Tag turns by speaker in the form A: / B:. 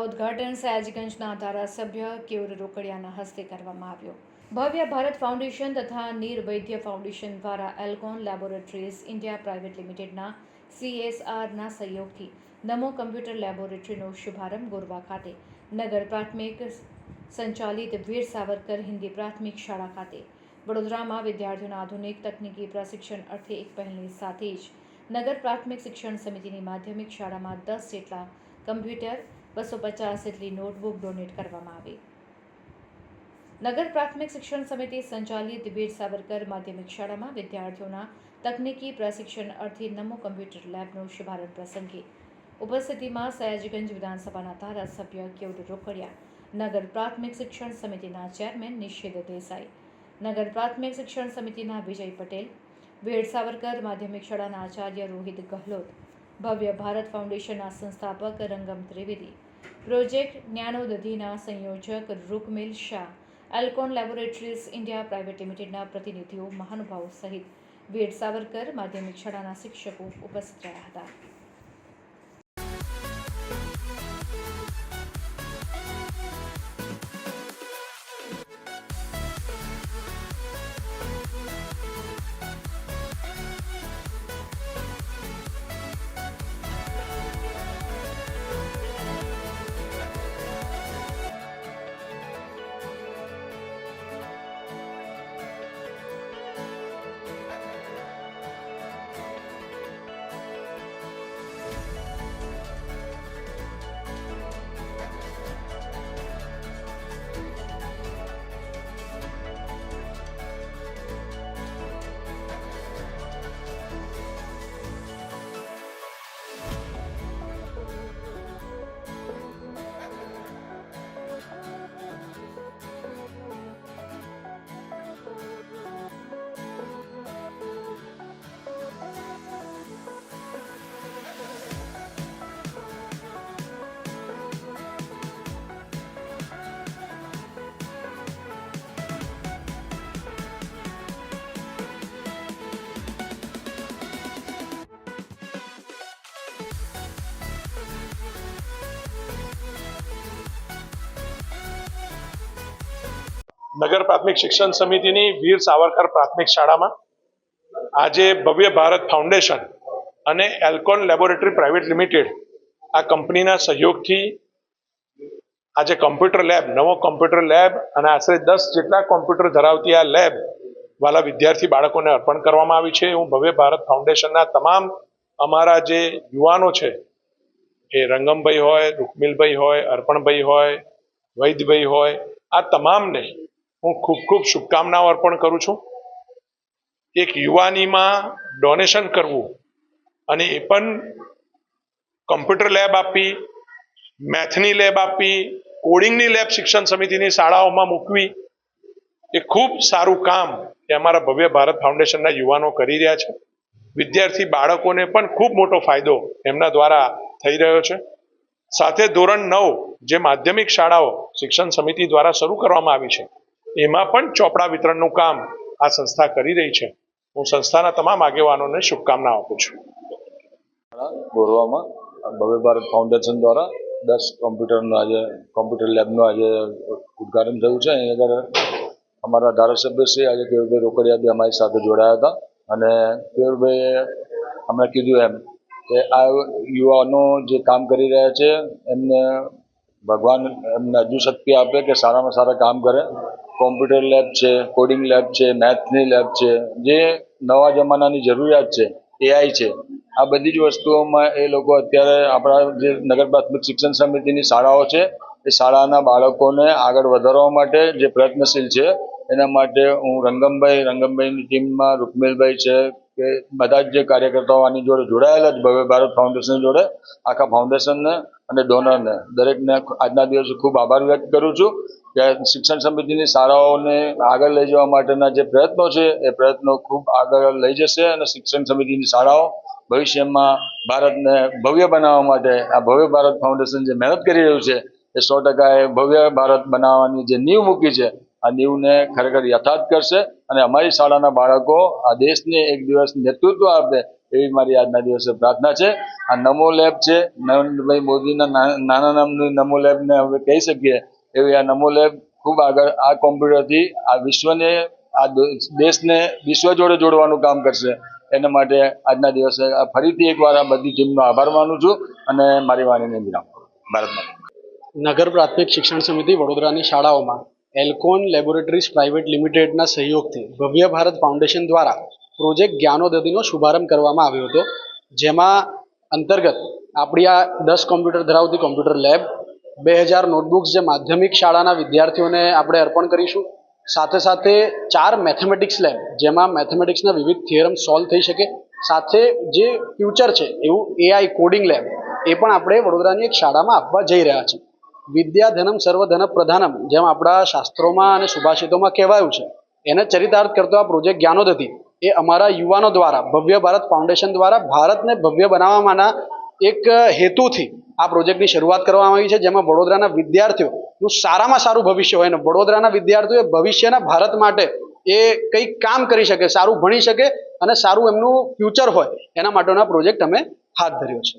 A: ઉદ્ઘાટન સયાજીગંજના ધારાસભ્ય કેયુર રોકડિયાના હસ્તે કરવામાં આવ્યો। ભવ્ય ભારત ફાઉન્ડેશન તથા નીર વૈદ્ય ફાઉન્ડેશન દ્વારા એલ્કોન લેબોરેટરીઝ ઇન્ડિયા પ્રાઇવેટ લિમિટેડના CSRના સહયોગથી નમો કમ્પ્યુટર લેબોરેટરીનો શુભારંભ ગોરવા ખાતે નગર પ્રાથમિક સંચાલિત વીર સાવરકર હિન્દી પ્રાથમિક શાળા ખાતે વડોદરામાં વિદ્યાર્થીઓના આધુનિક તકનીકી પ્રશિક્ષણ અર્થે એક પહેલની સાથે જ નગર પ્રાથમિક શિક્ષણ સમિતિની માધ્યમિક શાળામાં 10 જેટલા કમ્પ્યુટર 250 જેટલી નોટબુક ડોનેટ કરવામાં આવી। નગર પ્રાથમિક શિક્ષણ સમિતિ સંચાલિત વીર સાવરકર માધ્યમિક શાળામાં વિદ્યાર્થીઓના તકનીકી પ્રશિક્ષણ અર્થે નમો કમ્પ્યુટર લેબનો શુભારંભ પ્રસંગે ઉપસ્થિતિમાં સયાજીગંજ વિધાનસભાના ધારાસભ્ય કેયુર રોકડિયા, નગર પ્રાથમિક શિક્ષણ સમિતિના ચેરમેન નિશિત દેસાઈ, નગર પ્રાથમિક શિક્ષણ સમિતિના વિજય પટેલ, વીર સાવરકર માધ્યમિક શાળાના આચાર્ય રોહિત ગહલોત, ભવ્ય ભારત ફાઉન્ડેશનના સંસ્થાપક રંગમ ત્રિવેદી, પ્રોજેક્ટ જ્ઞાનોદધિના સંયોજક Rukmil Shah, Elcon laboratories India private લિમિટેડના પ્રતિનિધિઓ, મહાનુભાવો સહિત વીર સાવરકર માધ્યમિક શાળાના શિક્ષકો ઉપસ્થિત રહ્યા હતા।
B: નગર પ્રાથમિક શિક્ષણ સમિતિની વીર સાવરકર પ્રાથમિક શાળામાં આજે ભવ્ય ભારત ફાઉન્ડેશન અને એલ્કોન લેબોરેટરી પ્રાઇવેટ લિમિટેડ આ કંપનીના સહયોગથી આજે કમ્પ્યુટર લેબ, નવો કમ્પ્યુટર લેબ અને આશરે 10 જેટલા કોમ્પ્યુટર ધરાવતી આ લેબ વાલા વિદ્યાર્થી બાળકોને અર્પણ કરવામાં આવી છે। હું ભવ્ય ભારત ફાઉન્ડેશનના તમામ અમારા જે યુવાનો છે એ રંગમભાઈ હોય, રૂકમિલભાઈ હોય, અર્પણભાઈ હોય, વૈદભાઈ હોય, આ તમામને હું ખૂબ ખૂબ શુભકામનાઓ અર્પણ કરું છું। એક યુવાનીમાં ડોનેશન કરવું અને એ પણ કમ્પ્યુટર લેબ આપી, મેથની લેબ આપી, કોડિંગની લેબ શિક્ષણ સમિતિની શાળાઓમાં મૂકવી એ ખૂબ સારું કામ એ અમારા ભવ્ય ભારત ફાઉન્ડેશનના યુવાનો કરી રહ્યા છે। વિદ્યાર્થી બાળકોને પણ ખૂબ મોટો ફાયદો એમના દ્વારા થઈ રહ્યો છે। સાથે ધોરણ 9 જે માધ્યમિક શાળાઓ શિક્ષણ સમિતિ દ્વારા શરૂ કરવામાં આવી છે એમાં પણ ચોપડા વિતરણનું કામ આ સંસ્થા કરી રહી છે। હું સંસ્થાના તમામ આગેવાનોને શુભકામના આપું છું।
C: ગોરવામાં ભવ્ય ભારત ફાઉન્ડેશન દ્વારા 10 કોમ્પ્યુટરનું આજે કોમ્પ્યુટર લેબનું આજે ઉદ્ઘાટન થયું છે। અહીં આગળ અમારા ધારાસભ્ય શ્રી આજે કેયુરભાઈ રોકડિયા બી અમારી સાથે જોડાયા હતા અને કેયુરભાઈએ હમણાં કીધું એમ કે આ યુવાનો જે કામ કરી રહ્યા છે એમને ભગવાન એમને હજુ શક્તિ આપે કે સારામાં સારા કામ કરે। કોમ્પ્યુટર લેબ છે, કોડિંગ લેબ છે, મેથની લેબ છે, જે નવા જમાનાની જરૂરિયાત છે, AI છે, આ બધી જ વસ્તુઓમાં એ લોકો અત્યારે આપણા જે નગર પ્રાથમિક શિક્ષણ સમિતિની શાળાઓ છે એ શાળાના બાળકોને આગળ વધારવા માટે જે પ્રયત્નશીલ છે એના માટે હું રંગમભાઈની ટીમમાં રૂકમિલભાઈ છે કે બધા જ જે કાર્યકર્તાઓ આની જોડે જોડાયેલા જ ભવ્ય ભારત ફાઉન્ડેશન જોડે આખા ફાઉન્ડેશનને અને ડોનરને દરેકને આજના દિવસે ખૂબ આભાર વ્યક્ત કરું છું કે શિક્ષણ સમિતિની શાળાઓને આગળ લઈ જવા માટેના જે પ્રયત્નો છે એ પ્રયત્નો ખૂબ આગળ લઈ જશે અને શિક્ષણ સમિતિની શાળાઓ ભવિષ્યમાં ભારતને ભવ્ય બનાવવા માટે આ ભવ્ય ભારત ફાઉન્ડેશન જે મહેનત કરી રહ્યું છે એ 100% એ ભવ્ય ભારત બનાવવાની જે નીંવ મૂકી છે આ નીંવને ખરેખર યથાર્થ કરશે અને અમારી શાળાના બાળકો આ દેશને એક દિવસ નેતૃત્વ આપે એવી મારી આજના દિવસે પ્રાર્થના છે. આ નમો લેબ છે, નરેન્દ્રભાઈ મોદીના નાના નામની નમો લેબને હવે કહી શકીએ એવી આ નમો લેબ ખૂબ આગળ આ કોમ્પ્યુટરથી આ વિશ્વને આ દેશને વિશ્વ જોડે જોડવાનું કામ કરશે. એના માટે આજના દિવસે ફરીથી એકવાર આ બધી ટીમનો આભાર માનું છું અને મારી વાણીને વિરામ કરું. ભારતમાં
D: નગર પ્રાથમિક શિક્ષણ સમિતિ વડોદરાની શાળાઓમાં એલ્કોન લેબોરેટરીઝ પ્રાઇવેટ લિમિટેડના સહયોગથી ભવ્ય ભારત ફાઉન્ડેશન દ્વારા પ્રોજેક્ટ જ્ઞાનોદધિનો શુભારંભ કરવામાં આવ્યો હતો, જેમાં અંતર્ગત આપણી આ 10 કોમ્પ્યુટર ધરાવતી કોમ્પ્યુટર લેબ, 2000 નોટબુક્સ જે માધ્યમિક શાળાના વિદ્યાર્થીઓને આપણે અર્પણ કરીશું. સાથે સાથે 4 મેથેમેટિક્સ લેબ, જેમાં મેથેમેટિક્સના વિવિધ થિયરમ સોલ્વ થઈ શકે. સાથે જે ફ્યુચર છે એવું AI કોડિંગ લેબ એ પણ આપણે વડોદરાની એક શાળામાં આપવા જઈ રહ્યા છીએ. વિદ્યાધનમ સર્વધન પ્રધાનમ જેમ આપણા શાસ્ત્રોમાં અને સુભાષિતોમાં કહેવાયું છે, એને ચરિતાર્થ કરતો આ પ્રોજેક્ટ જ્ઞાનોદધિ એ અમારા યુવાનો દ્વારા ભવ્ય ભારત ફાઉન્ડેશન દ્વારા ભારતને ભવ્ય બનાવવાના એક હેતુથી આ પ્રોજેક્ટની શરૂઆત કરવામાં આવી છે, જેમાં વડોદરાના વિદ્યાર્થીઓનું સારામાં સારું ભવિષ્ય હોય અને વડોદરાના વિદ્યાર્થીઓ ભવિષ્યના ભારત માટે એ કંઈક કામ કરી શકે, સારું ભણી શકે અને સારું એમનું ફ્યુચર હોય, એના માટેનો પ્રોજેક્ટ અમે હાથ ધર્યો છે.